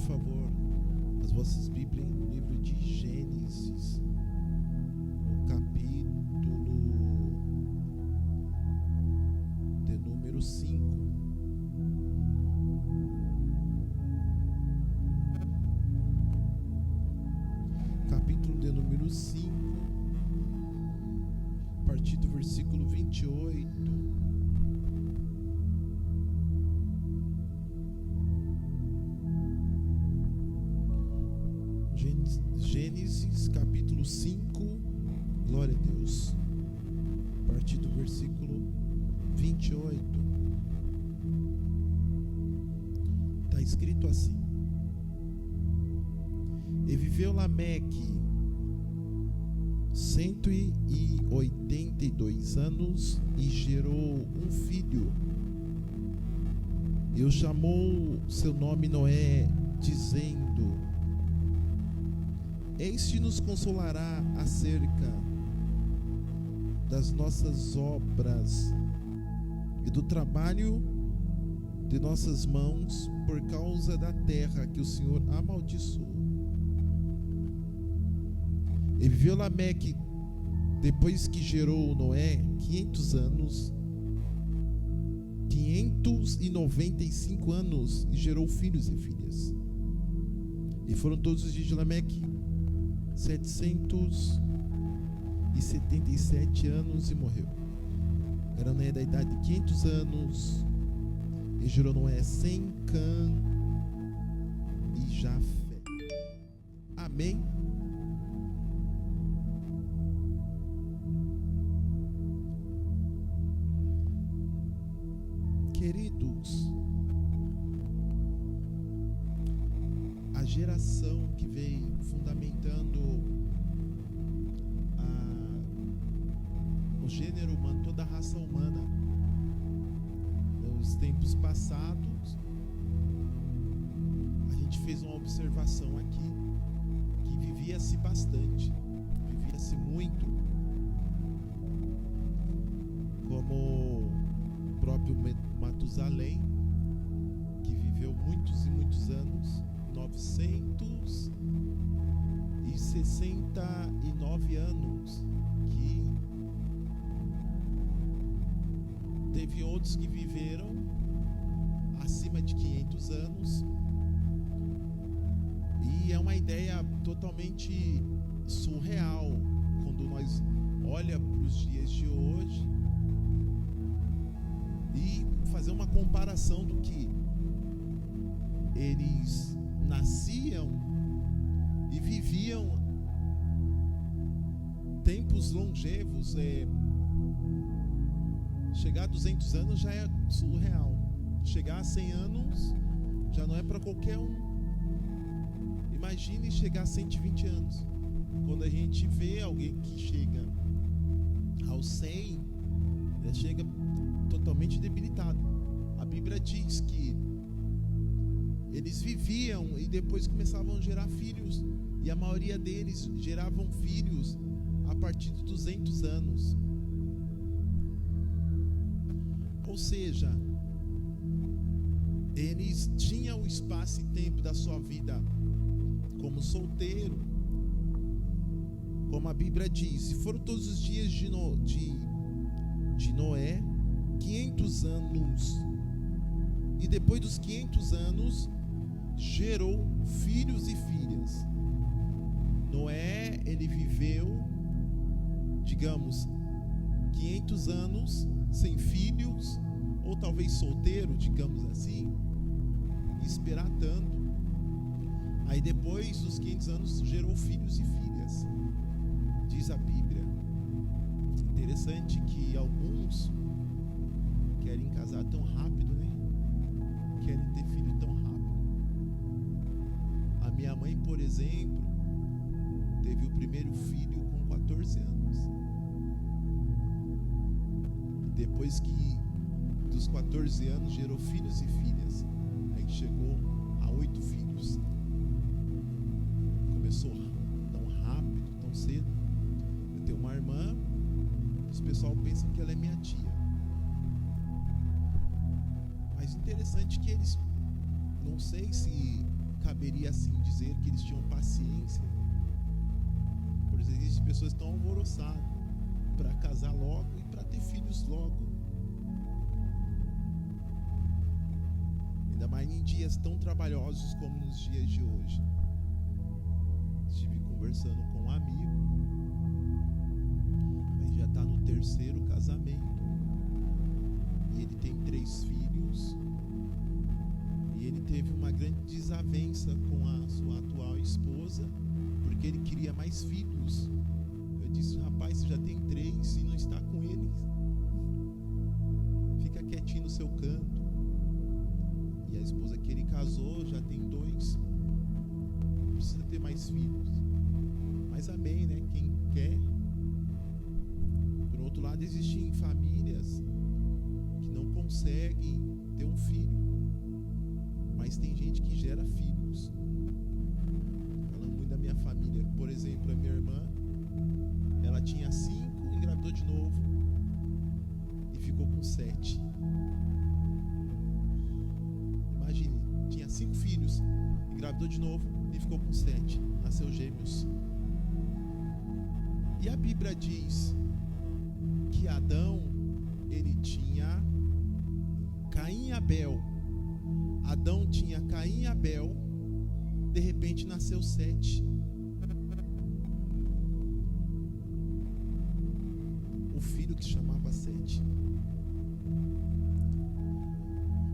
favor, as vossas Bíblias no livro de Gênesis, no capítulo de número 5. Capítulo de número 5, a partir do versículo 28. Gênesis capítulo 5, glória a Deus, a partir do versículo 28, está escrito assim: E viveu Lameque 182 anos e gerou um filho, e o chamou seu nome Noé, dizendo: Este nos consolará acerca das nossas obras e do trabalho de nossas mãos, por causa da terra que o Senhor amaldiçoou. E viveu Lameque, depois que gerou Noé, 500 anos, 595 anos, e gerou filhos e filhas. E foram todos os dias de Lameque 777 anos, e morreu. Era Noé da idade de 500 anos, e gerou Noé Sem, Cã e Jafé. Amém? Queridos, a geração que vem fundamentando o gênero humano, toda a raça humana, nos tempos passados, a gente fez uma observação aqui, que vivia-se bastante, vivia-se muito, como o próprio Matusalém, que viveu muitos e muitos anos, 969 anos, que teve outros que viveram acima de 500 anos, e é uma ideia totalmente surreal quando nós olha para os dias de hoje e fazer uma comparação do que eles nasciam e viviam tempos longevos. Chegar a 200 anos já é surreal, chegar a 100 anos já não é para qualquer um. Imagine chegar a 120 anos. Quando a gente vê alguém que chega aos 100, chega totalmente debilitado. A Bíblia diz que eles viviam e depois começavam a gerar filhos, e a maioria deles geravam filhos a partir de 200 anos. Ou seja, eles tinham o espaço e tempo da sua vida como solteiro, como a Bíblia diz, e foram todos os dias de Noé 500 anos, e depois dos 500 anos gerou filhos e filhas. Noé, ele viveu, digamos, 500 anos sem filhos, ou talvez solteiro, digamos assim, e esperar tanto. Aí depois dos 500 anos gerou filhos e filhas, diz a Bíblia. Interessante que alguns querem casar tão rápido, né? Querem ter filho tão rápido. A minha mãe, por exemplo, teve o primeiro filho com 14 anos. Depois que dos 14 anos gerou filhos e filhas, aí chegou a 8 filhos. Começou tão rápido, tão cedo. Eu tenho uma irmã, os pessoal pensa que ela é minha tia. Mas interessante que eles, não sei se caberia assim dizer que eles tinham paciência. Por isso existem pessoas tão alvoroçadas para casar logo e para ter filhos logo. Ainda mais em dias tão trabalhosos como nos dias de hoje. Estive conversando com um amigo, ele já está no 3º casamento e ele tem 3 filhos. E ele teve uma grande desavença com a sua atual esposa, porque ele queria mais filhos. Eu disse: rapaz, você já tem 3 e não está com eles. Fica quietinho no seu canto. E a esposa que ele casou já tem 2. Não precisa ter mais filhos. Mas amém, né? Quem quer. Por outro lado, existem famílias que não conseguem ter um filho, mas tem gente que gera filhos. Falando muito da minha família, por exemplo, a minha irmã, ela tinha 5, engravidou de novo e ficou com 7. Imagine, tinha 5 filhos, engravidou de novo e ficou com 7. Nasceu gêmeos. E a Bíblia diz que Adão, ele tinha Caim e Abel. Adão tinha Caim e Abel, de repente nasceu 7. O filho que se chamava 7.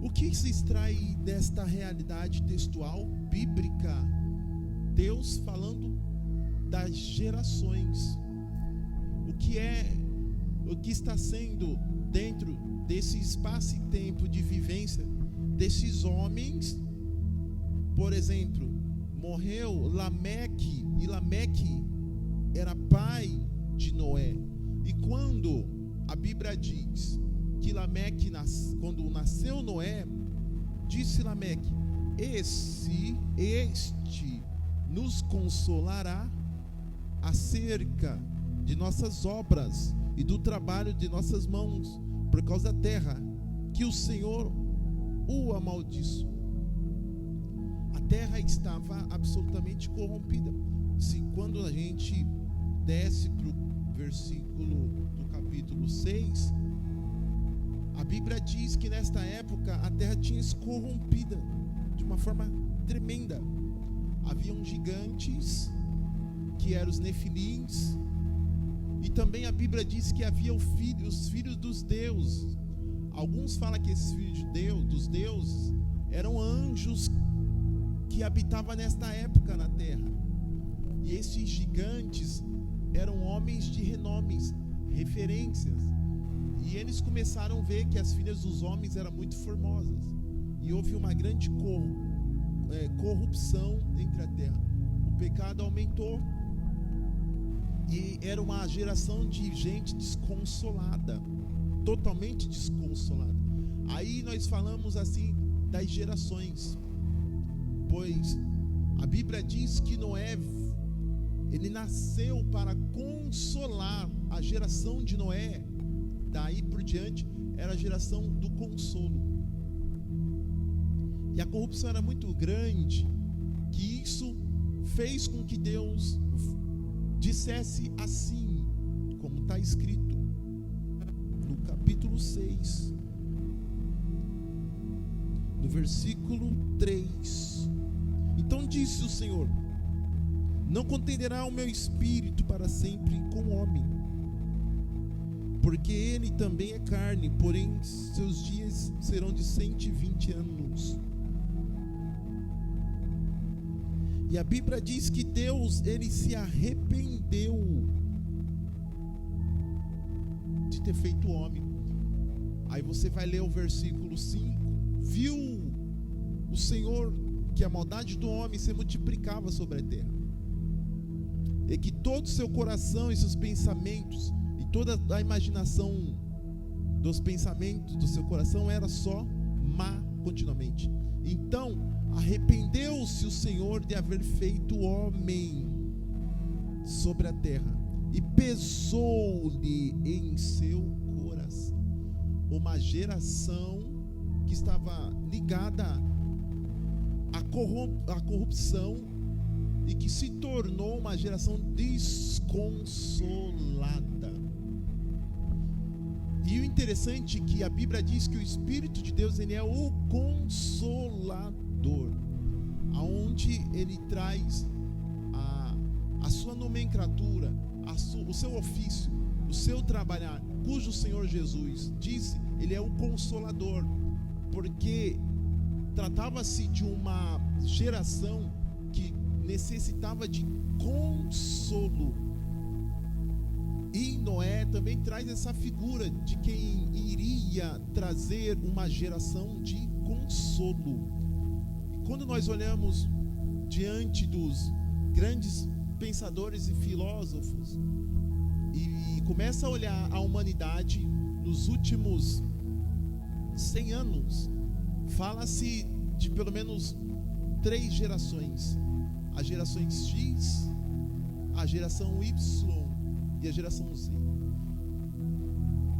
O que se extrai desta realidade textual bíblica? Deus falando das gerações. O que está sendo dentro desse espaço e tempo de vivência desses homens. Por exemplo, morreu Lameque, e Lameque era pai de Noé. E quando a Bíblia diz que Lameque, quando nasceu Noé, disse Lameque: este nos consolará acerca de nossas obras e do trabalho de nossas mãos, por causa da terra que o Senhor o amaldiçoou. A terra estava absolutamente corrompida. Se quando a gente desce para o versículo do capítulo 6, a Bíblia diz que nesta época a terra tinha se corrompida de uma forma tremenda. Haviam gigantes, que eram os nefilins, e também a Bíblia diz que havia os filhos dos deuses. Alguns falam que esses filhos dos deuses eram anjos que habitavam nesta época na terra. E esses gigantes eram homens de renomes, referências. E eles começaram a ver que as filhas dos homens eram muito formosas. E houve uma grande corrupção entre a terra. O pecado aumentou. E era uma geração de gente desconsolada, totalmente desconsolada. Aí nós falamos assim das gerações, pois a Bíblia diz que Noé, ele nasceu para consolar. A geração de Noé, daí por diante, era a geração do consolo. E a corrupção era muito grande, que isso fez com que Deus dissesse assim, como está escrito no capítulo 6, no versículo 3. Então disse o Senhor: não contenderá o meu espírito para sempre com o homem, porque ele também é carne, porém seus dias serão de 120 anos. E a Bíblia diz que Deus, ele se arrependeu de ter feito o homem. Aí você vai ler o versículo 5. Viu o Senhor que a maldade do homem se multiplicava sobre a terra, e que todo o seu coração e seus pensamentos, e toda a imaginação dos pensamentos do seu coração era só má continuamente. Então arrependeu-se o Senhor de haver feito o homem sobre a terra, e pesou-lhe em seu coração. Uma geração que estava ligada à a corrupção e que se tornou uma geração desconsolada. E o interessante é que a Bíblia diz que o Espírito de Deus, ele é o Consolador, aonde ele traz a sua nomenclatura, o seu ofício, o seu trabalhar, cujo Senhor Jesus disse, ele é o Consolador, porque tratava-se de uma geração que necessitava de consolo. E Noé também traz essa figura de quem iria trazer uma geração de consolo. E quando nós olhamos diante dos grandes pensadores e filósofos e começa a olhar a humanidade nos últimos 100 anos, fala-se de pelo menos 3 gerações: a geração X, a geração Y e a geração Z.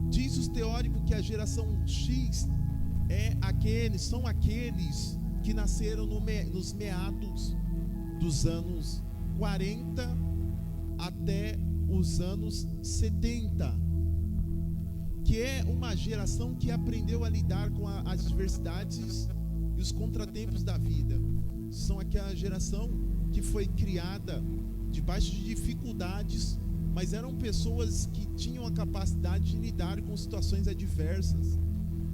Diz os teóricos que a geração X são aqueles que nasceram nos meados dos anos 40 até os anos 70, que é uma geração que aprendeu a lidar com as adversidades e os contratempos da vida. São aquela geração que foi criada debaixo de dificuldades, mas eram pessoas que tinham a capacidade de lidar com situações adversas.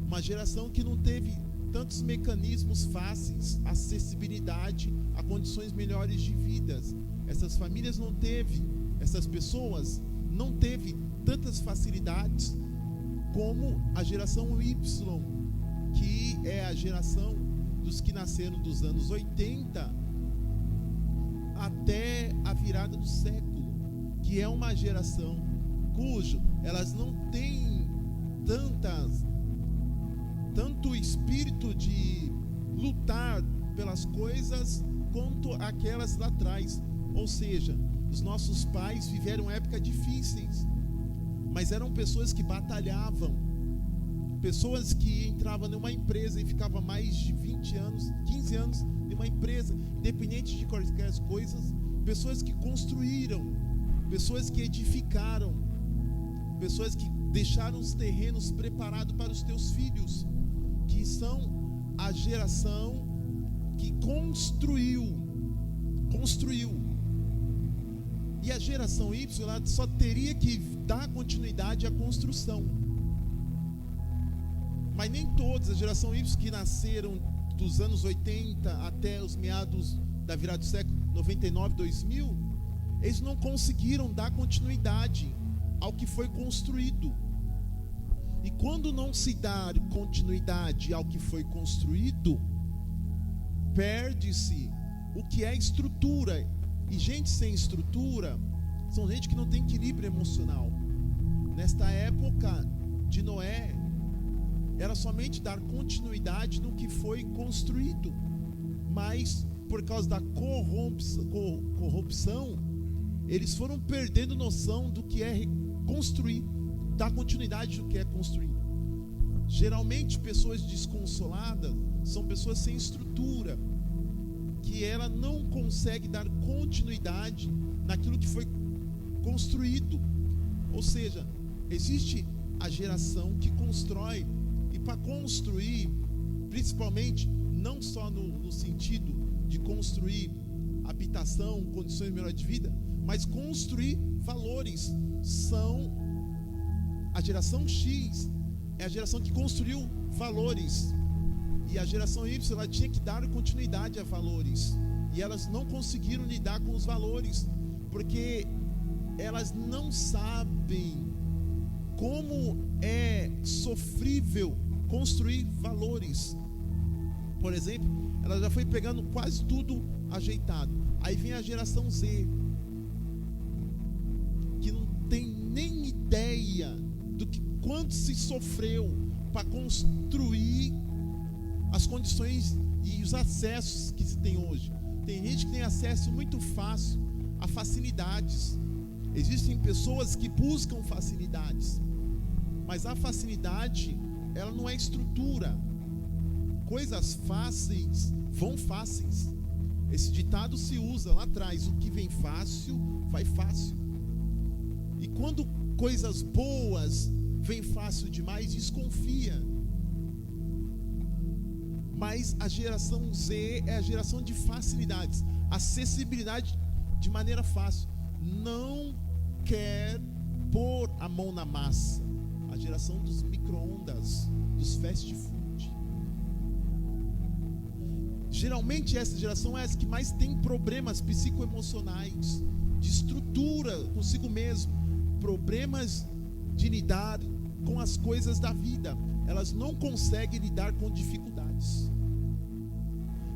Uma geração que não teve tantos mecanismos fáceis, acessibilidade a condições melhores de vida. Essas famílias não teve, essas pessoas não teve tantas facilidades como a geração Y, que é a geração dos que nasceram dos anos 80 até a virada do século, que é uma geração cujo elas não têm tanto espírito de lutar pelas coisas quanto aquelas lá atrás. Ou seja, os nossos pais viveram épocas difíceis, mas eram pessoas que batalhavam, pessoas que entravam numa empresa e ficavam mais de 20 anos, 15 anos em uma empresa, independente de quaisquer coisas, pessoas que construíram, pessoas que edificaram, pessoas que deixaram os terrenos preparados para os teus filhos, que são a geração que construiu. E a geração Y, ela só teria que dar continuidade à construção. Mas nem todos, a geração Y que nasceram dos anos 80 até os meados da virada do século 99, 2000, eles não conseguiram dar continuidade ao que foi construído. E quando não se dá continuidade ao que foi construído, perde-se o que é estrutura. E gente sem estrutura são gente que não tem equilíbrio emocional. Nesta época de Noé, era somente dar continuidade no que foi construído, mas por causa da corrupção, eles foram perdendo noção do que é construir, dar continuidade do que é construir. Geralmente pessoas desconsoladas são pessoas sem estrutura, que ela não consegue dar continuidade naquilo que foi construído. Ou seja, existe a geração que constrói, e para construir, principalmente, não só no sentido de construir habitação, condições melhores de vida, mas construir valores. A geração X é a geração que construiu valores, e a geração Y, ela tinha que dar continuidade a valores, e elas não conseguiram lidar com os valores, porque elas não sabem como é sofrível construir valores. Por exemplo, ela já foi pegando quase tudo ajeitado. Aí vem a geração Z, que não tem nem ideia do que quanto se sofreu para construir as condições e os acessos que se tem hoje. Tem gente que tem acesso muito fácil a facilidades. Existem pessoas que buscam facilidades, mas a facilidade, ela não é estrutura. Coisas fáceis vão fáceis. Esse ditado se usa lá atrás: o que vem fácil, vai fácil. E quando coisas boas vêm fácil demais, desconfia. Mas a geração Z é a geração de facilidades, acessibilidade de maneira fácil. Não quer pôr a mão na massa. A geração dos micro-ondas, dos fast food. Geralmente essa geração é essa que mais tem problemas psicoemocionais, de estrutura consigo mesmo, problemas de lidar com as coisas da vida. Elas não conseguem lidar com dificuldades.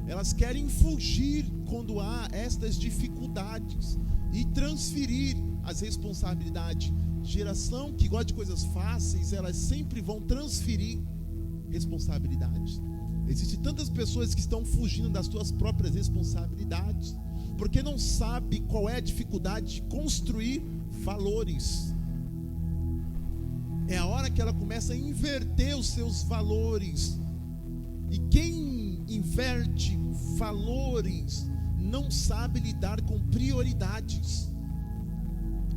Elas querem fugir quando há estas dificuldades e transferir as responsabilidades. Geração que gosta de coisas fáceis, elas sempre vão transferir responsabilidades. Existem tantas pessoas que estão fugindo das suas próprias responsabilidades, porque não sabe qual é a dificuldade de construir valores. É a hora que ela começa a inverter os seus valores. E quem inverte valores não sabe lidar com prioridades.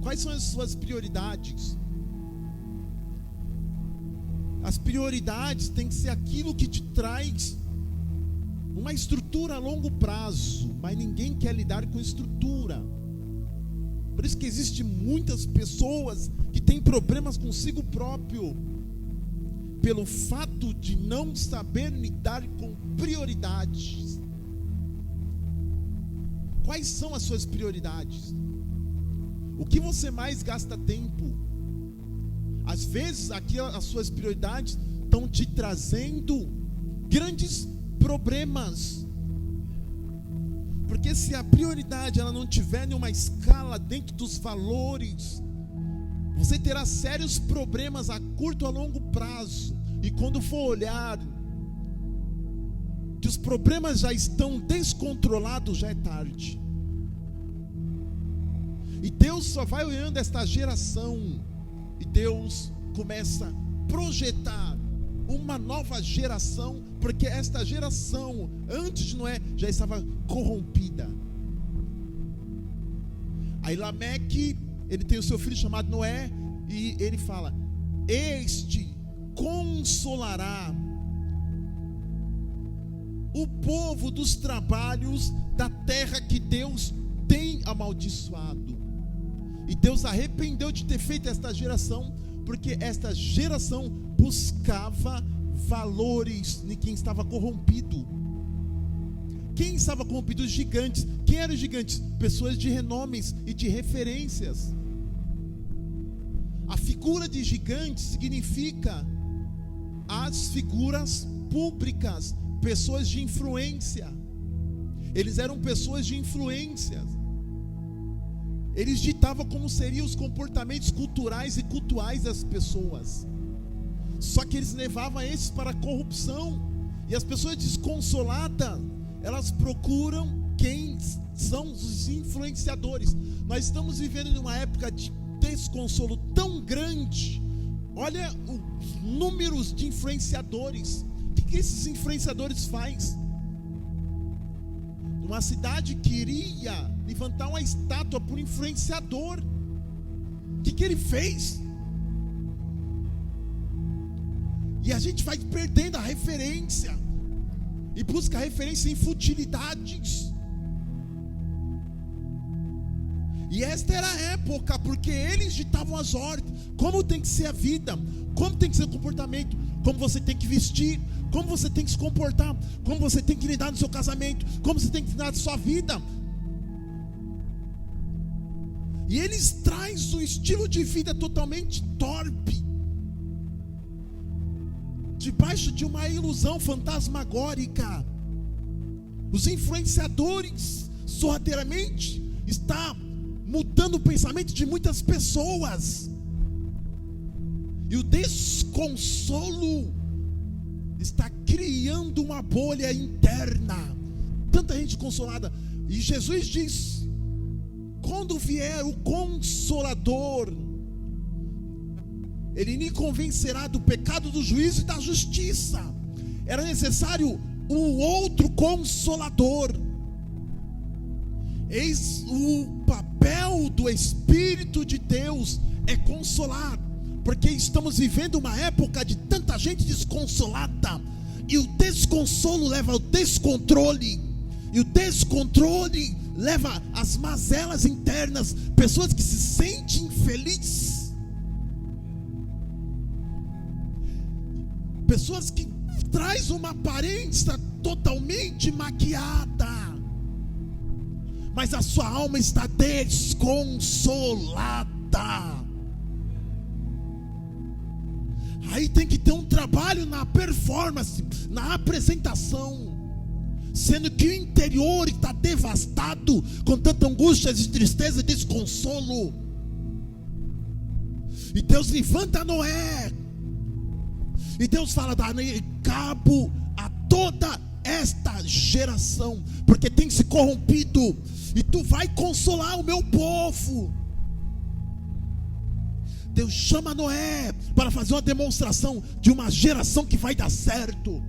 Quais são as suas prioridades? As prioridades têm que ser aquilo que te traz uma estrutura a longo prazo, mas ninguém quer lidar com estrutura. Por isso que existem muitas pessoas que têm problemas consigo próprio, pelo fato de não saber lidar com prioridades. Quais são as suas prioridades? O que você mais gasta tempo? Às vezes aqui as suas prioridades estão te trazendo grandes problemas. Porque se a prioridade ela não tiver nenhuma escala dentro dos valores, você terá sérios problemas a curto e a longo prazo. E quando for olhar que os problemas já estão descontrolados, já é tarde. E Deus só vai olhando esta geração, e Deus começa a projetar uma nova geração, porque esta geração, antes de Noé, já estava corrompida. Aí Lameque, ele tem o seu filho chamado Noé, e ele fala: este consolará o povo dos trabalhos da terra que Deus tem amaldiçoado. E Deus arrependeu de ter feito esta geração, porque esta geração buscava valores em quem estava corrompido. Quem estava corrompido? Os gigantes. Quem eram os gigantes? Pessoas de renomes e de referências. A figura de gigante significa as figuras públicas, pessoas de influência. Eles eram pessoas de influência. Eles ditavam como seriam os comportamentos culturais e cultuais das pessoas. Só que eles levavam esses para a corrupção. E as pessoas desconsoladas, elas procuram quem são os influenciadores. Nós estamos vivendo em uma época de desconsolo tão grande. Olha os números de influenciadores. O que esses influenciadores fazem? Uma cidade queria levantar uma estátua por influenciador. O que ele fez? E a gente vai perdendo a referência e busca referência em futilidades. E esta era a época, porque eles ditavam as ordens, como tem que ser a vida, como tem que ser o comportamento, como você tem que vestir, como você tem que se comportar, como você tem que lidar no seu casamento, como você tem que lidar na sua vida. E eles trazem um estilo de vida totalmente torpe, debaixo de uma ilusão fantasmagórica. Os influenciadores sorrateiramente estão mudando o pensamento de muitas pessoas. E o desconsolo está criando uma bolha interna. Tanta gente consolada. E Jesus diz: quando vier o Consolador, Ele lhe convencerá do pecado, do juízo e da justiça. Era necessário um outro consolador. Eis o papel do Espírito de Deus é consolar, porque estamos vivendo uma época de tanta gente desconsolada, e o desconsolo leva ao descontrole, e o descontrole leva às mazelas internas, pessoas que se sentem infelizes, pessoas que trazem uma aparência totalmente maquiada, mas a sua alma está desconsolada. Aí tem que ter um trabalho na performance, na apresentação, sendo que o interior está devastado com tanta angústia e tristeza e desconsolo. E Deus levanta Noé, e Deus fala: darei cabo a toda esta geração, porque tem se corrompido, e tu vai consolar o meu povo. Deus chama Noé para fazer uma demonstração de uma geração que vai dar certo.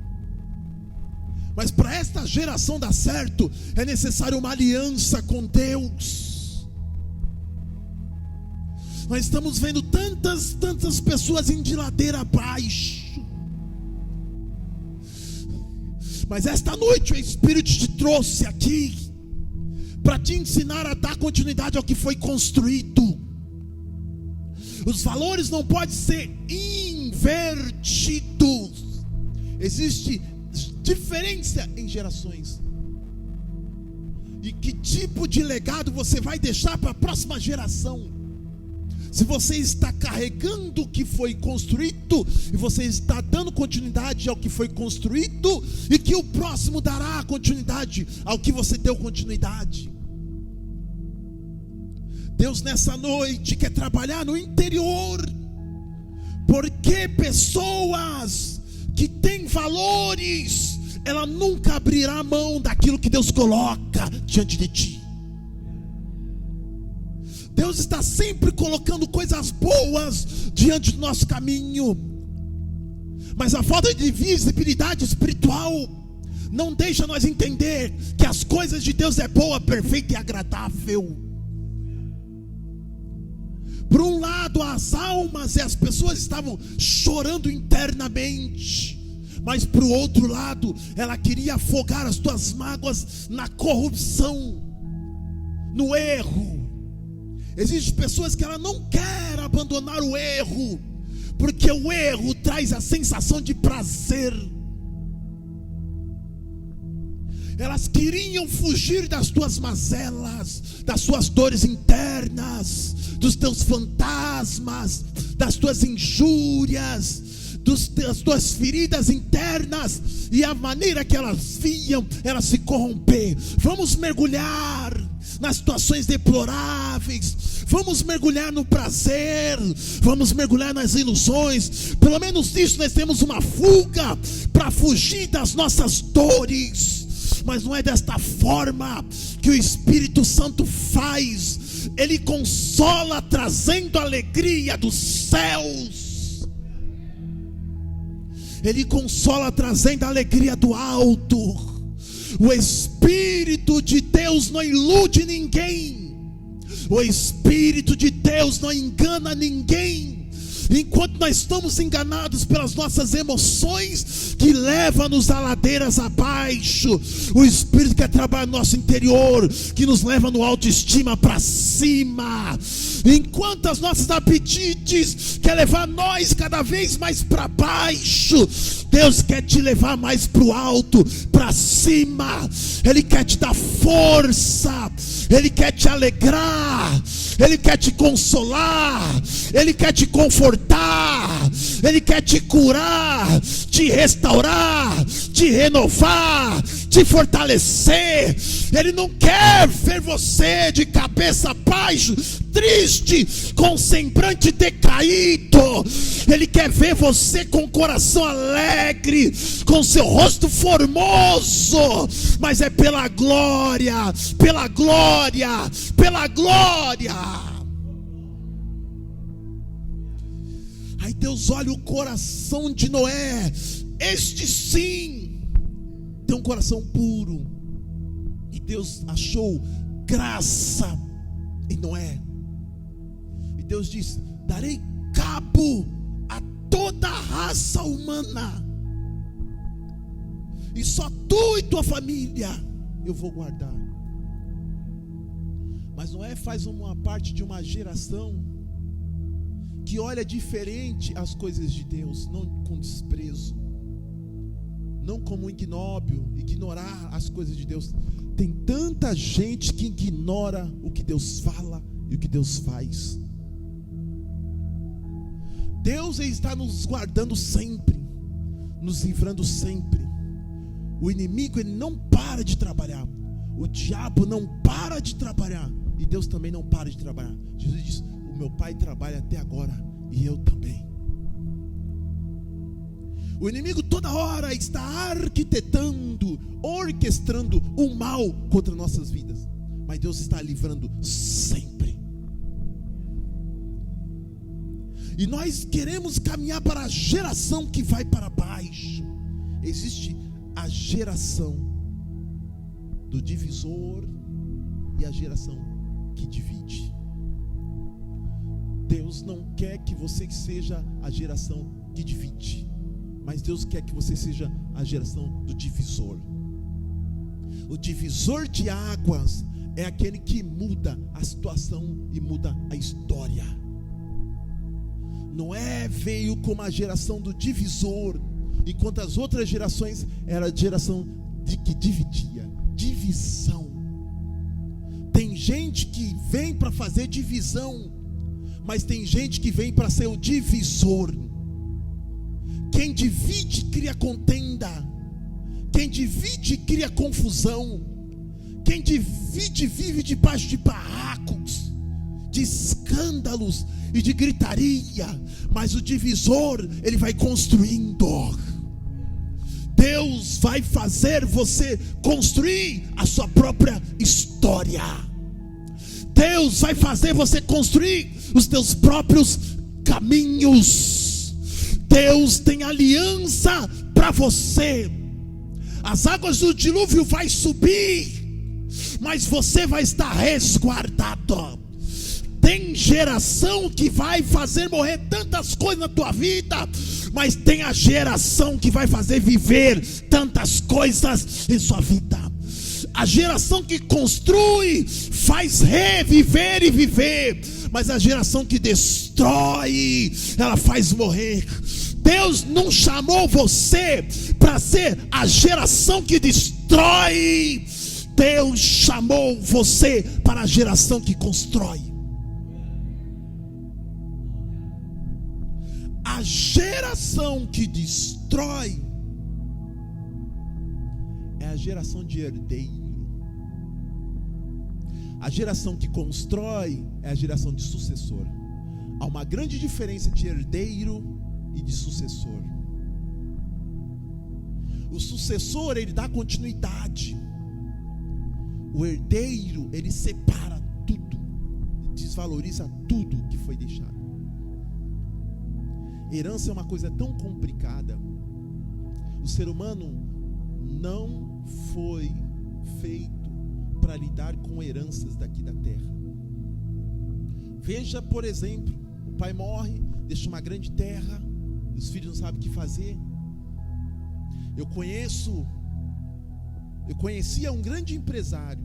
Mas para esta geração dar certo, é necessário uma aliança com Deus. Nós estamos vendo tantas pessoas indo de ladeira abaixo. Mas esta noite o Espírito te trouxe aqui para te ensinar a dar continuidade ao que foi construído. Os valores não podem ser invertidos. Existe diferença em gerações. E que tipo de legado você vai deixar para a próxima geração? Se você está carregando o que foi construído, e você está dando continuidade ao que foi construído, e que o próximo dará continuidade ao que você deu continuidade. Deus nessa noite quer trabalhar no interior, porque pessoas que têm valores, ela nunca abrirá a mão daquilo que Deus coloca diante de ti. Deus está sempre colocando coisas boas diante do nosso caminho, mas a falta de visibilidade espiritual não deixa nós entender que as coisas de Deus é boa, perfeita e agradável. Por um lado, as almas e as pessoas estavam chorando internamente, mas por outro lado, ela queria afogar as tuas mágoas na corrupção, no erro. Existem pessoas que ela não quer abandonar o erro, porque o erro traz a sensação de prazer. Elas queriam fugir das tuas mazelas, das suas dores internas, dos teus fantasmas, das tuas injúrias, das tuas feridas internas, e a maneira que elas viam, elas se corromper. Vamos mergulhar nas situações deploráveis, vamos mergulhar no prazer, vamos mergulhar nas ilusões. Pelo menos nisso nós temos uma fuga para fugir das nossas dores. Mas não é desta forma que o Espírito Santo faz. Ele consola trazendo a alegria dos céus. Ele consola trazendo a alegria do alto. O Espírito de Deus não ilude ninguém. O Espírito de Deus não engana ninguém. Enquanto nós estamos enganados pelas nossas emoções, que levam-nos a ladeiras abaixo, o Espírito quer trabalhar no nosso interior, que nos leva no autoestima para cima. Enquanto as nossas apetites quer levar nós cada vez mais para baixo, Deus quer te levar mais para o alto, para cima. Ele quer te dar força, Ele quer te alegrar, Ele quer te consolar, Ele quer te confortar, Ele quer te curar, te restaurar, te renovar, te fortalecer. Ele não quer ver você de cabeça baixo, triste, com semblante decaído. Ele quer ver você com o coração alegre, com seu rosto formoso. Mas é pela glória, pela glória, pela glória. Aí Deus olha o coração de Noé. Este sim ter um coração puro. E Deus achou graça em Noé. E Deus diz: darei cabo a toda a raça humana, e só tu e tua família eu vou guardar. Mas Noé faz uma parte de uma geração que olha diferente as coisas de Deus, não com desprezo, não como ignóbil, ignorar as coisas de Deus. Tem tanta gente que ignora o que Deus fala e o que Deus faz. Deus está nos guardando sempre, nos livrando sempre. O inimigo, ele não para de trabalhar. O diabo não para de trabalhar. E Deus também não para de trabalhar. Jesus diz: o meu Pai trabalha até agora, e eu também. O inimigo toda hora está arquitetando, orquestrando o mal contra nossas vidas. Mas Deus está livrando sempre. E nós queremos caminhar para a geração que vai para baixo. Existe a geração do divisor e a geração que divide. Deus não quer que você seja a geração que divide, mas Deus quer que você seja a geração do divisor. O divisor de águas é aquele que muda a situação e muda a história. Noé veio como a geração do divisor, enquanto as outras gerações era a geração que dividia. Divisão. Tem gente que vem para fazer divisão, mas tem gente que vem para ser o divisor. Quem divide cria contenda, quem divide cria confusão, quem divide vive debaixo de barracos, de escândalos e de gritaria. Mas o divisor, ele vai construindo. Deus vai fazer você construir a sua própria história. Deus vai fazer você construir os teus próprios caminhos. Deus tem aliança para você. As águas do dilúvio vai subir, mas você vai estar resguardado. Tem geração que vai fazer morrer tantas coisas na tua vida, mas tem a geração que vai fazer viver tantas coisas em sua vida. A geração que construi faz reviver e viver, mas a geração que destrói, ela faz morrer. Deus não chamou você para ser a geração que destrói. Deus chamou você para a geração que constrói. A geração que destrói é a geração de herdeiro. A geração que constrói é a geração de sucessor. Há uma grande diferença de herdeiro e de sucessor. O sucessor, ele dá continuidade. O herdeiro, ele separa tudo, desvaloriza tudo que foi deixado. Herança é uma coisa tão complicada. O ser humano não foi feito para lidar com heranças daqui da terra. Veja, por exemplo, o pai morre, deixa uma grande terra, os filhos não sabem o que fazer. Eu conhecia um grande empresário,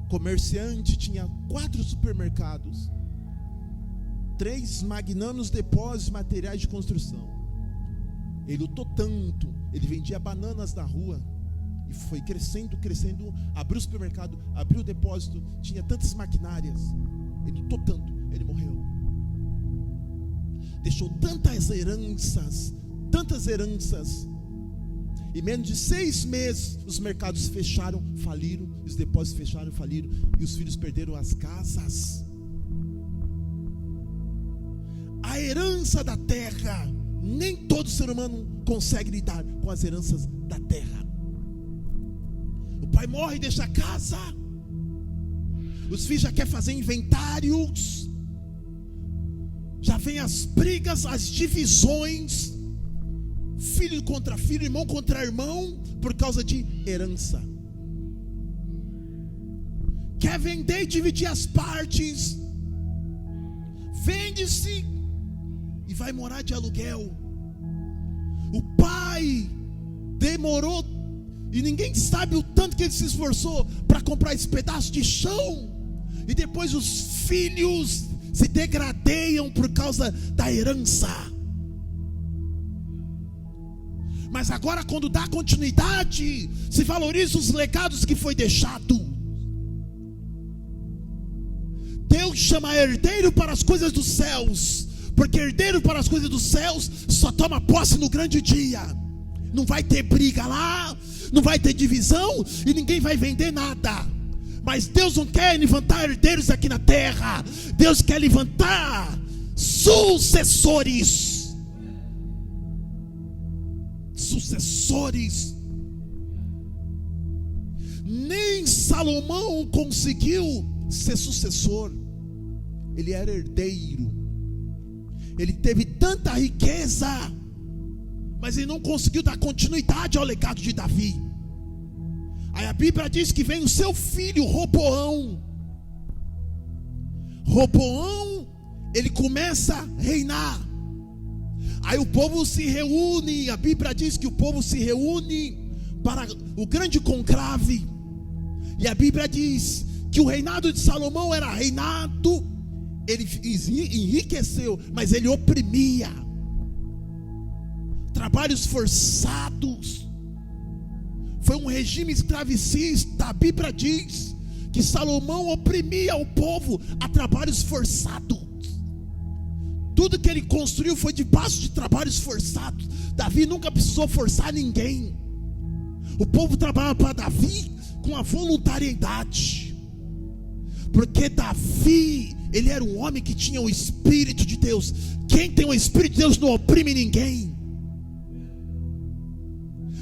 comerciante, tinha 4 supermercados, 3 magnânicos depósitos de materiais de construção. Ele lutou tanto, ele vendia bananas na rua e foi crescendo, abriu o supermercado, abriu o depósito, tinha tantas maquinárias. Ele lutou tanto, ele morreu. Deixou tantas heranças, em menos de 6 meses os mercados fecharam, faliram, os depósitos fecharam, faliram, e os filhos perderam as casas. A herança da terra, nem todo ser humano consegue lidar com as heranças da terra. O pai morre e deixa a casa, os filhos já querem fazer inventários, já vem as brigas, as divisões. filho contra filho, irmão contra irmão, por causa de herança. Quer vender e dividir as partes, vende-se e vai morar de aluguel. O pai demorou, e ninguém sabe o tanto que ele se esforçou para comprar esse pedaço de chão, e depois os filhos se degradeiam por causa da herança. Mas agora, quando dá continuidade, se valoriza os legados que foi deixado. Deus chama herdeiro para as coisas dos céus, porque herdeiro para as coisas dos céus só toma posse no grande dia. Não vai ter briga lá, não vai ter divisão, e ninguém vai vender nada. Mas Deus não quer levantar herdeiros aqui na terra. Deus quer levantar sucessores. Sucessores. Nem Salomão conseguiu ser sucessor. Ele era herdeiro. Ele teve tanta riqueza, mas ele não conseguiu dar continuidade ao legado de Davi. Aí a Bíblia diz que vem o seu filho Roboão. Roboão, ele começa a reinar. Aí o povo se reúne. A Bíblia diz que o povo se reúne para o grande conclave. E a Bíblia diz que o reinado de Salomão era reinado, ele enriqueceu, mas ele oprimia. Trabalhos forçados. Foi um regime escravicista. A Bíblia diz que Salomão oprimia o povo a trabalhos forçados. Tudo que ele construiu foi debaixo de trabalhos forçados. Davi nunca precisou forçar ninguém. O povo trabalhava para Davi com a voluntariedade, porque Davi, ele era um homem que tinha o Espírito de Deus. Quem tem o Espírito de Deus não oprime ninguém.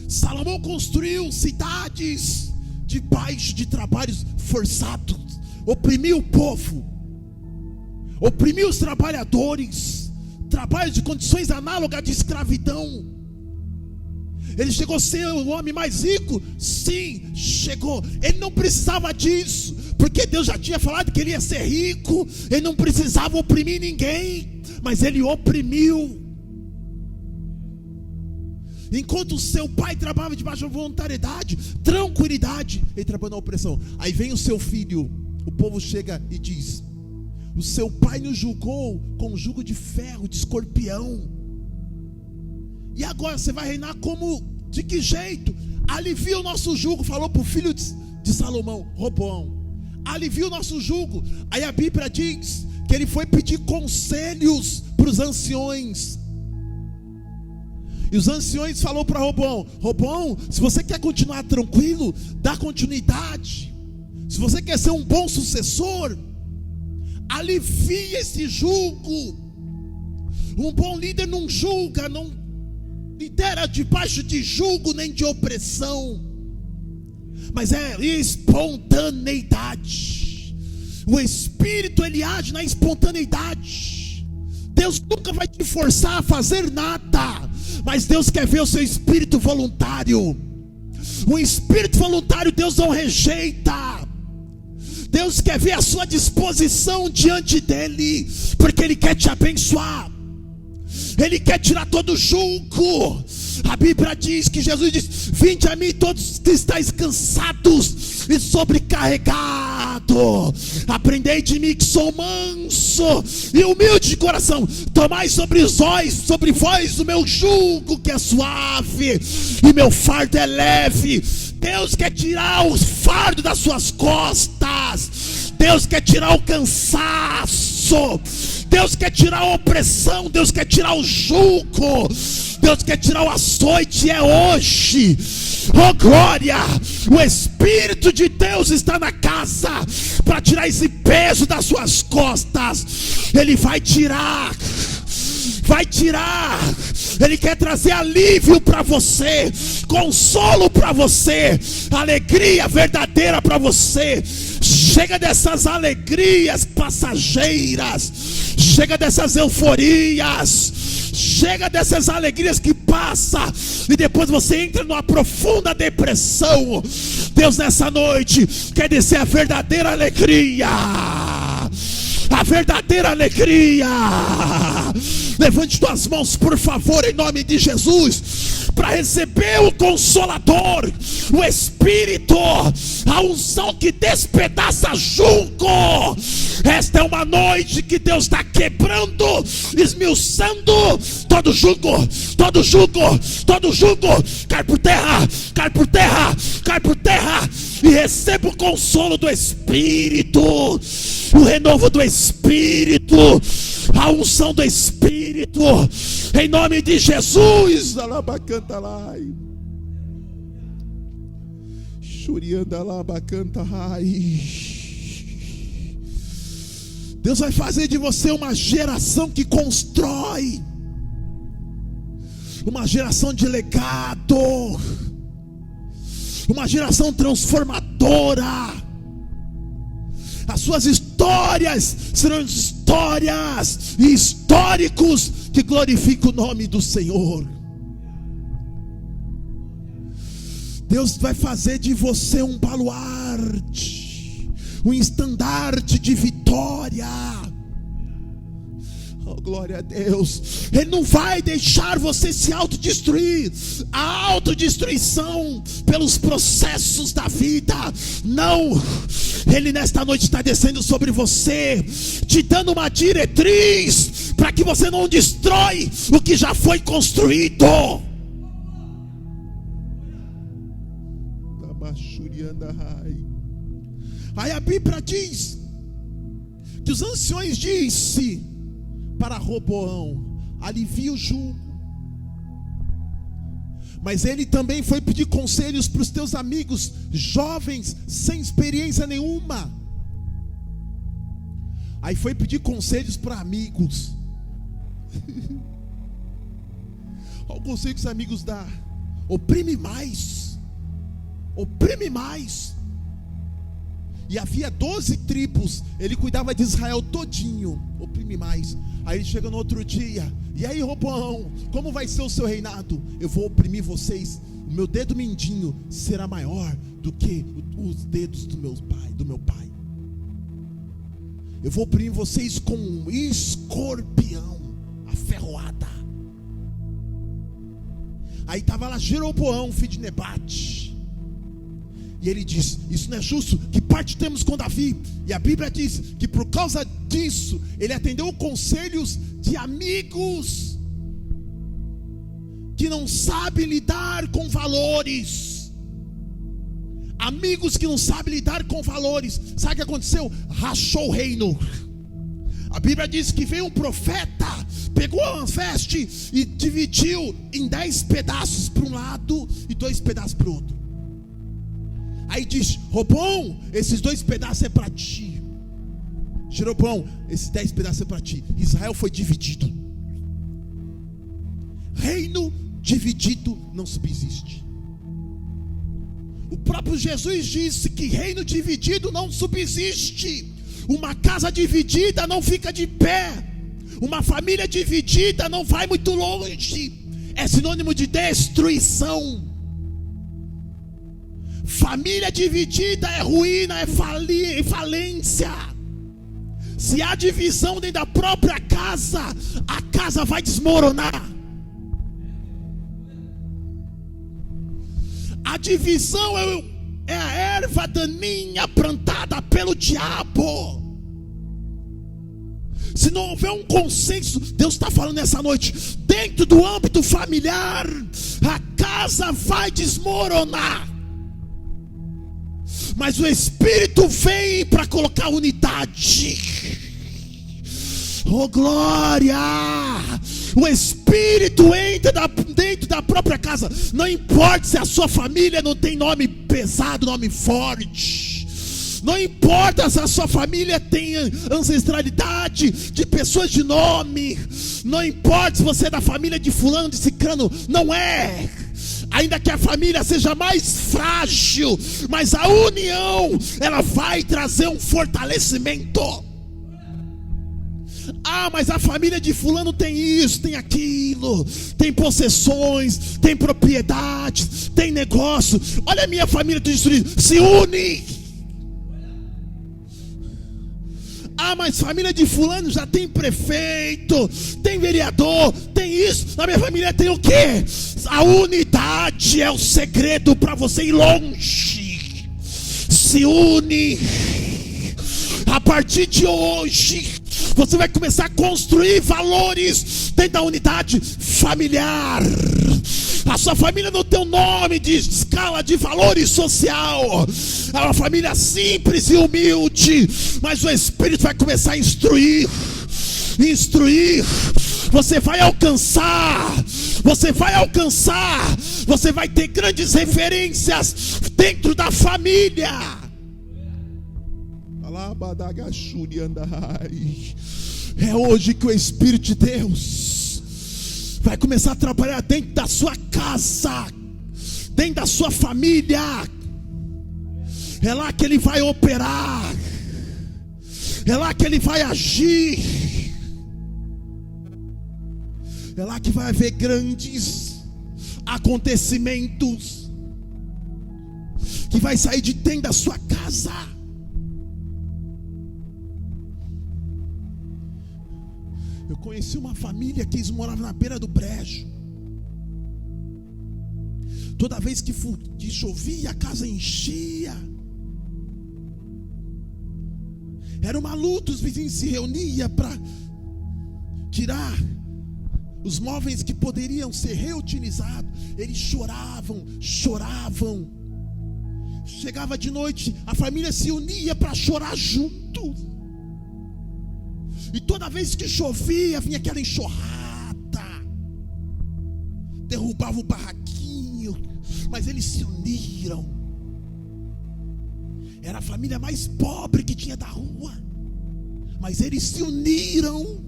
Salomão construiu cidades debaixo de trabalhos forçados, oprimiu o povo, oprimiu os trabalhadores, trabalhos de condições análogas de escravidão. Ele chegou a ser o homem mais rico? Sim, chegou. Ele não precisava disso, porque Deus já tinha falado que ele ia ser rico. Ele não precisava oprimir ninguém, mas ele oprimiu. Enquanto o seu pai trabalhava debaixo de voluntariedade, tranquilidade, ele trabalhou na opressão. Aí vem o seu filho, o povo chega e diz: o seu pai nos julgou com jugo de ferro, de escorpião, e agora você vai reinar como? De que jeito? Alivia o nosso jugo. Falou para o filho de Salomão, Roboão: alivia o nosso jugo. Aí a Bíblia diz que ele foi pedir conselhos para os anciões. E os anciões falaram para Roboão: Roboão, se você quer continuar tranquilo, dá continuidade. Se você quer ser um bom sucessor, alivia esse jugo. Um bom líder não julga, não lidera debaixo de jugo nem de opressão, mas é espontaneidade. O Espírito, ele age na espontaneidade. Deus nunca vai te forçar a fazer nada, mas Deus quer ver o seu espírito voluntário. O espírito voluntário Deus não rejeita. Deus quer ver a sua disposição diante dele, porque ele quer te abençoar. Ele quer tirar todo o jugo. A Bíblia diz que Jesus diz: vinde a mim todos que estáis cansados e sobrecarregados, aprendei de mim que sou manso e humilde de coração, tomai sobre vós o meu jugo que é suave e meu fardo é leve. Deus quer tirar o fardo das suas costas. Deus quer tirar o cansaço. Deus quer tirar a opressão. Deus quer tirar o jugo. Deus quer tirar o açoite. É hoje. Oh glória! O Espírito de Deus está na casa para tirar esse peso das suas costas. Ele vai tirar. Vai tirar. Ele quer trazer alívio para você, consolo para você, alegria verdadeira para você. Chega dessas alegrias passageiras, chega dessas euforias, Chega dessas alegrias que passa e depois você entra numa profunda depressão. Deus nessa noite quer descer a verdadeira alegria. A verdadeira alegria. Levante suas mãos, por favor, em nome de Jesus, para receber o Consolador, o Espírito, a unção que despedaça junco. Esta é uma noite que Deus está quebrando, esmiuçando todo jugo, todo jugo, todo jugo. Cai por terra, cai por terra, cai por terra. E receba o consolo do Espírito, o renovo do Espírito, a unção do Espírito, em nome de Jesus. Alabacantalai, Shuriandalabacantalai. Deus vai fazer de você uma geração que constrói, uma geração de legado, uma geração transformadora. As suas histórias serão histórias e históricos que glorificam o nome do Senhor. Deus vai fazer de você um baluarte, um estandarte de vitória. Oh, glória a Deus. Ele não vai deixar você se autodestruir. A autodestruição pelos processos da vida, não. Ele nesta noite está descendo sobre você, te dando uma diretriz para que você não destrói o que já foi construído. Aí a Bíblia diz que os anciões disse para Roboão: alivia o jugo. Mas ele também foi pedir conselhos para os teus amigos jovens sem experiência nenhuma. Aí foi pedir conselhos para amigos. Olha o conselho que os amigos dão: oprime mais, oprime mais. E havia 12 tribos, ele cuidava de Israel todinho, oprime mais. Aí ele chega no outro dia: e aí, Roboão, como vai ser o seu reinado? Eu vou oprimir vocês, o meu dedo mindinho será maior do que os dedos do meu pai. Eu vou oprimir vocês com um escorpião aferroada. Aí estava lá Jeroboão, filho de Nebate, e ele diz: isso não é justo, que parte temos com Davi? E a Bíblia diz que por causa disso ele atendeu conselhos de amigos que não sabem lidar com valores. Amigos que não sabem lidar com valores. Sabe o que aconteceu? Rachou o reino. A Bíblia diz que veio um profeta, pegou uma veste e dividiu em 10 pedaços para um lado e 2 pedaços para o outro. Aí diz: Roboão, esses 2 pedaços é para ti. Jeroboão, esses 10 pedaços é para ti. Israel foi dividido. Reino dividido não subsiste. O próprio Jesus disse que reino dividido não subsiste. Uma casa dividida não fica de pé. Uma família dividida não vai muito longe. É sinônimo de destruição. Família dividida é ruína, é falência. Se há divisão dentro da própria casa, a casa vai desmoronar. A divisão é a erva daninha plantada pelo diabo. Se não houver um consenso, Deus está falando nessa noite, dentro do âmbito familiar, a casa vai desmoronar. Mas o Espírito vem para colocar unidade. Oh glória! O Espírito entra dentro da própria casa. Não importa se a sua família não tem nome pesado, nome forte. Não importa se a sua família tem ancestralidade de pessoas de nome. Não importa se você é da família de fulano, de cicrano. Não é. Ainda que a família seja mais frágil, mas a união, ela vai trazer um fortalecimento. Ah, mas a família de fulano tem isso, tem aquilo, tem possessões, tem propriedades, tem negócio. Olha a minha família destruída. Se une. Ah, mas família de fulano já tem prefeito, tem vereador, tem isso. Na minha família tem o quê? A unidade é o segredo para você ir longe. Se une. A partir de hoje você vai começar a construir valores dentro da unidade familiar. A sua família não tem um nome de escala de valores social. É uma família simples e humilde. Mas o Espírito vai começar a instruir. Você vai alcançar. Você vai ter grandes referências dentro da família. É hoje que o Espírito de Deus vai começar a trabalhar dentro da sua casa, dentro da sua família. É lá que Ele vai operar, é lá que Ele vai agir, é lá que vai haver grandes acontecimentos que vai sair de dentro da sua casa. Eu conheci uma família que eles moravam na beira do brejo. Toda vez que chovia, a casa enchia. Era uma luta, os vizinhos se reuniam para tirar os móveis que poderiam ser reutilizados. Eles choravam. Chegava de noite, a família se unia para chorar junto. E toda vez que chovia, vinha aquela enxurrada, derrubava o barraquinho, mas eles se uniram. Era a família mais pobre que tinha da rua, mas eles se uniram.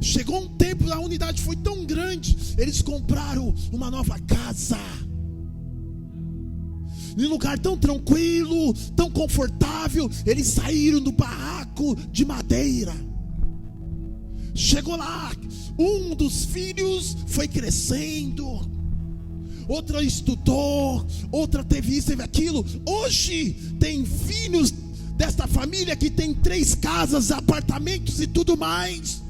Chegou um tempo, a unidade foi tão grande, eles compraram uma nova casa, em um lugar tão tranquilo, tão confortável. Eles saíram do barraco de madeira. Chegou lá, um dos filhos foi crescendo, outra estudou, outra teve isso, teve aquilo. Hoje tem filhos desta família que tem 3 casas, apartamentos e tudo mais.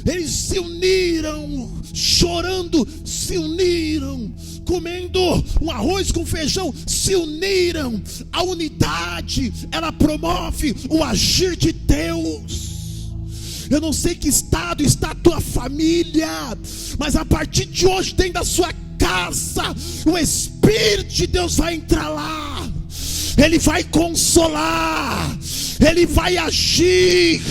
Eles se uniram, chorando, se uniram, comendo um arroz com feijão, se uniram. A unidade, ela promove o agir de Deus. Eu não sei que estado está a tua família, mas a partir de hoje, dentro da sua casa, o Espírito de Deus vai entrar lá. Ele vai consolar, Ele vai agir,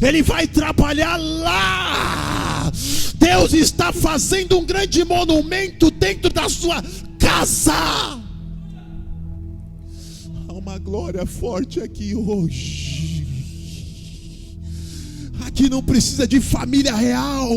Ele vai trabalhar lá. Deus está fazendo um grande monumento dentro da sua casa. Há uma glória forte aqui hoje. Aqui não precisa de família real.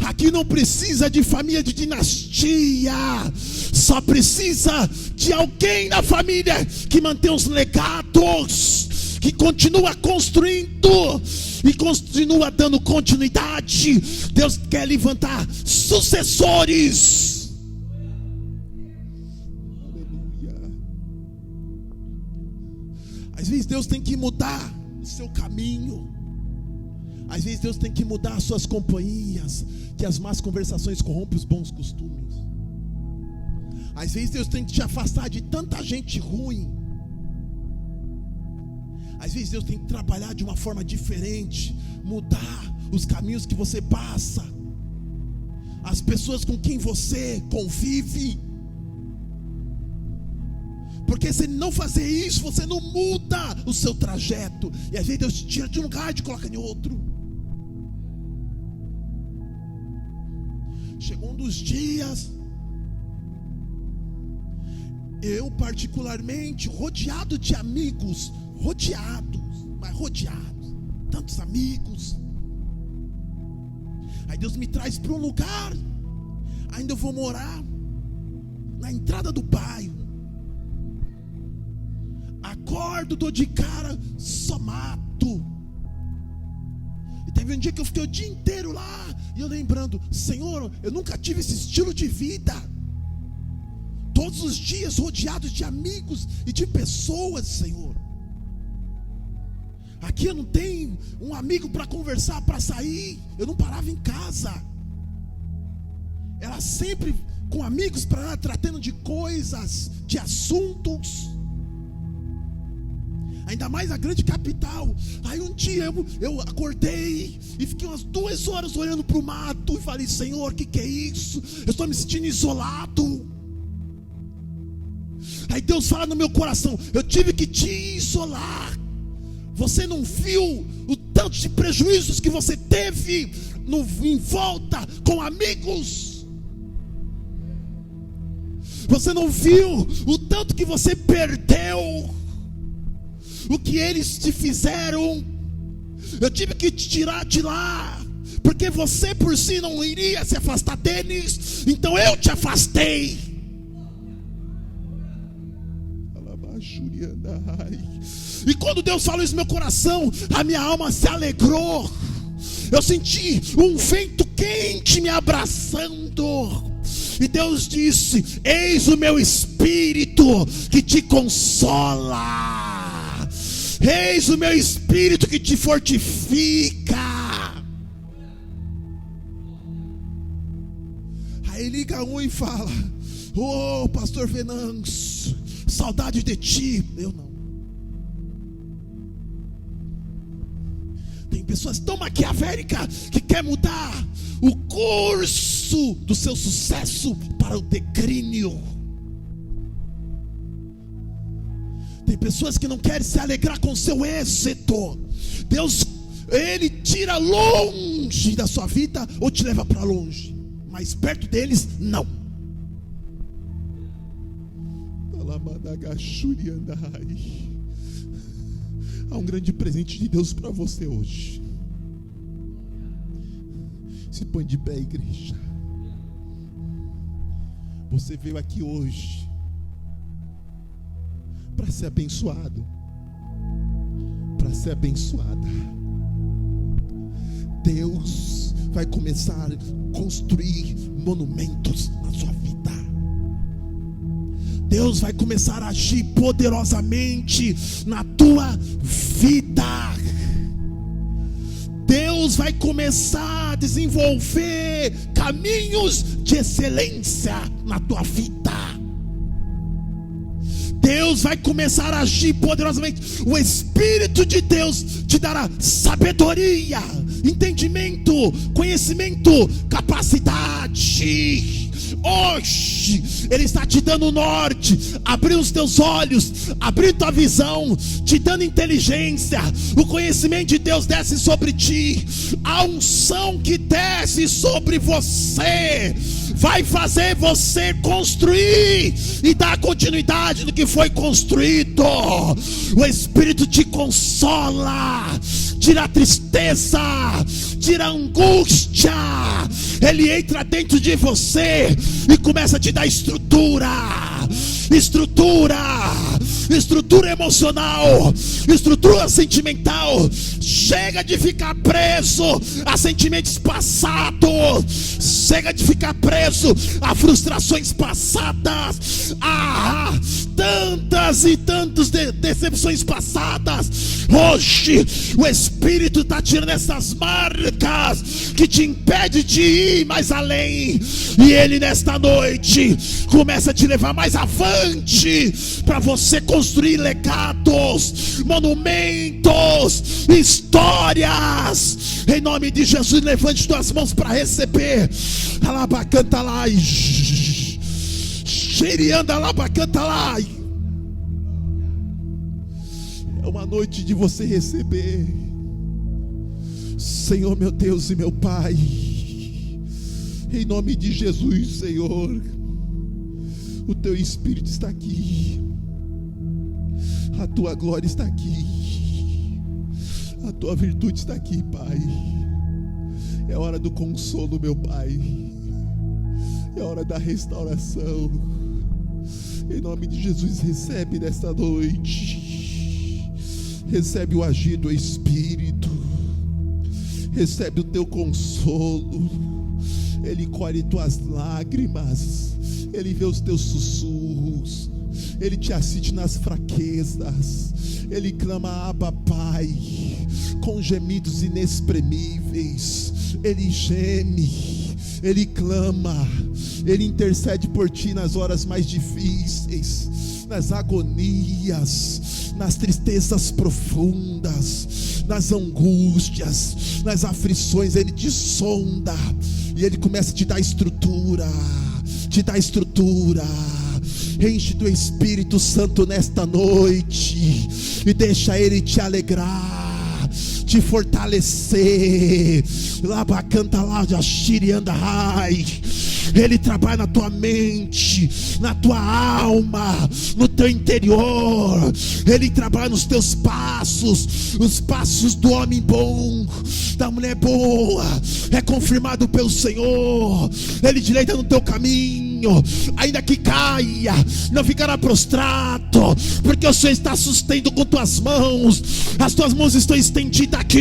Aqui não precisa de família de dinastia. Só precisa de alguém na família que mantém os legados, que continua construindo e continua dando continuidade. Deus quer levantar sucessores. Aleluia. Às vezes Deus tem que mudar o seu caminho. Às vezes Deus tem que mudar as suas companhias, que as más conversações corrompem os bons costumes. Às vezes Deus tem que te afastar de tanta gente ruim. Às vezes Deus tem que trabalhar de uma forma diferente, mudar os caminhos que você passa, as pessoas com quem você convive. Porque se não fazer isso, você não muda o seu trajeto. E às vezes Deus te tira de um lugar e te coloca em outro. Chegou um dos dias, eu particularmente, rodeado de amigos, rodeados, tantos amigos. Aí Deus me traz para um lugar, ainda eu vou morar na entrada do bairro. A acordo, dou de cara, só mato. E teve um dia que eu fiquei o dia inteiro lá, e eu lembrando, Senhor, eu nunca tive esse estilo de vida. Todos os dias rodeados de amigos e de pessoas, Senhor. Aqui eu não tenho um amigo para conversar, para sair. Eu não parava em casa. Era sempre com amigos para tratando de coisas, de assuntos. Ainda mais a grande capital. Aí um dia eu acordei e fiquei umas 2 horas olhando para o mato e falei, Senhor, o que é isso? Eu estou me sentindo isolado. Aí Deus fala no meu coração, eu tive que te isolar. Você não viu o tanto de prejuízos que você teve em volta com amigos? Você não viu o tanto que você perdeu? O que eles te fizeram? Eu tive que te tirar de lá, porque você por si não iria se afastar deles, então eu te afastei. E quando Deus falou isso no meu coração, a minha alma se alegrou. Eu senti um vento quente me abraçando. E Deus disse, eis o meu espírito que te consola. Eis o meu espírito que te fortifica. Aí liga um e fala, ô pastor Venâncio, saudade de ti. Eu não. Tem pessoas tão maquiavélicas que quer mudar o curso do seu sucesso para o declínio. Tem pessoas que não querem se alegrar com o seu êxito. Deus, Ele tira longe da sua vida ou te leva para longe, mas perto deles, não. Há um grande presente de Deus para você hoje. Se põe de pé, igreja. Você veio aqui hoje para ser abençoado, para ser abençoada. Deus vai começar a construir monumentos na sua vida. Deus vai começar a agir poderosamente na tua vida. Deus vai começar a desenvolver caminhos de excelência na tua vida. Deus vai começar a agir poderosamente. O Espírito de Deus te dará sabedoria, entendimento, conhecimento, capacidade. Hoje Ele está te dando o norte, abrindo os teus olhos, abrindo tua visão, te dando inteligência. O conhecimento de Deus desce sobre ti. A unção que desce sobre você vai fazer você construir e dar continuidade no que foi construído. O Espírito te consola, tira a tristeza, tira a angústia. Ele entra dentro de você e começa a te dar estrutura emocional, estrutura sentimental. Chega de ficar preso a sentimentos passados, chega de ficar preso a frustrações passadas, a tantas e tantas decepções passadas. Hoje o Espírito está tirando essas marcas que te impedem de ir mais além, e Ele nesta noite começa a te levar mais avante para você construir legados, monumentos, histórias. Em nome de Jesus, levante suas mãos para receber. Alabacanta lá, xerianda alabacanta lá. É uma noite de você receber. Senhor, meu Deus e meu Pai, em nome de Jesus, Senhor, o Teu Espírito está aqui, a Tua glória está aqui, a Tua virtude está aqui, Pai. É hora do consolo, meu Pai, é hora da restauração. Em nome de Jesus, recebe nesta noite. Recebe o agir do Espírito. Recebe o teu consolo. Ele colhe tuas lágrimas. Ele vê os teus sussurros. Ele te assiste nas fraquezas. Ele clama: Abba, Pai, com gemidos inexprimíveis. Ele geme, ele clama, ele intercede por ti nas horas mais difíceis, nas agonias, nas tristezas profundas, nas angústias, nas aflições. Ele te sonda e ele começa a te dar estrutura, te dá estrutura. Enche do Espírito Santo nesta noite e deixa ele te alegrar, te fortalecer. Labacanta lá de Ashirianda Rai. Ele trabalha na tua mente, na tua alma, no teu interior. Ele trabalha nos teus passos, os passos do homem bom, da mulher boa, é confirmado pelo Senhor. Ele direita no teu caminho, ainda que caia, não ficará prostrado, porque o Senhor está sustentando com tuas mãos. As tuas mãos estão estendidas aqui.